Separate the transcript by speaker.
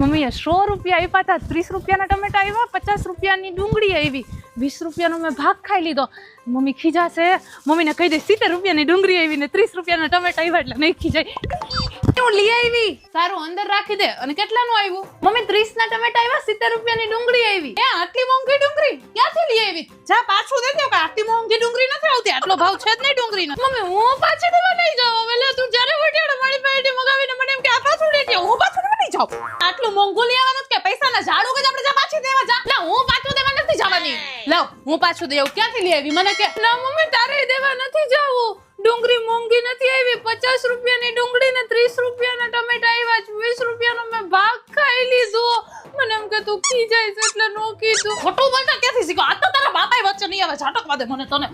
Speaker 1: મમ્મીએ 100 રૂપિયા આપ્યા હતા, 30 રૂપિયાના ટમેટા આવ્યા, 50 રૂપિયાની ડુંગળી આવી, 20 રૂપિયાનો મેં ભાગ ખાઈ લીધો. મમ્મી ખીજાશે, મમ્મીને કહી દે 70 રૂપિયાની ડુંગળી આવી ને 30 રૂપિયાના ટમેટા આવ્યા એટલે નહીં ખીજાય. હું લઈ આવી. સારું અંદર રાખી દે. અને કેટલાનું આવ્યું? મમ્મી 30 ના ટમેટા આવ્યા, 70 રૂપિયાની ડુંગળી આવી. એ આટલી મોંઘી ડુંગળી ક્યાંથી લઈ આવી? જા પાછું દે દે. આટલી મોંઘી ડુંગળી નથી આવતી, આટલો ભાવ છે જ નહીં ડુંગળીનો. મમ્મી હું પાછી દેવા નહીં જાઉં. વેલા તું જ્યારે વટ્યાડો મારી પાસેથી મગાવીને મને એમ કે આ પાછું દે દે. હું પાછું દેવા નહીં જાઉં. આટલું મોંઘું લેવાનું કે પૈસાના ઝાડુ કે આપણે જા પાછી દેવા જા. લા હું પાછું દેવા નથી જવાની. લાવ હું પાછું દેવું. ક્યાંથી લઈ આવી? મને કે ના મમ્મી તારે દેવા નથી જાવું. ડુંગળી મોંઘી નથી આવી. 50 રૂપિયાની ડુંગળી ને 30 રૂપિયાના ટમેટા આવ્યા, 20 રૂપિયાનો મેં ભાગ ખાઈ લીધો. મને એમ કે તું ખી જાય છે એટલે નો કીધું. ખોટું બોલતા ક્યાંથી શીખો? આ તો તારા બાપાએ વચ્ચે નહીં આવે. ઝાટક વાદે મને તને.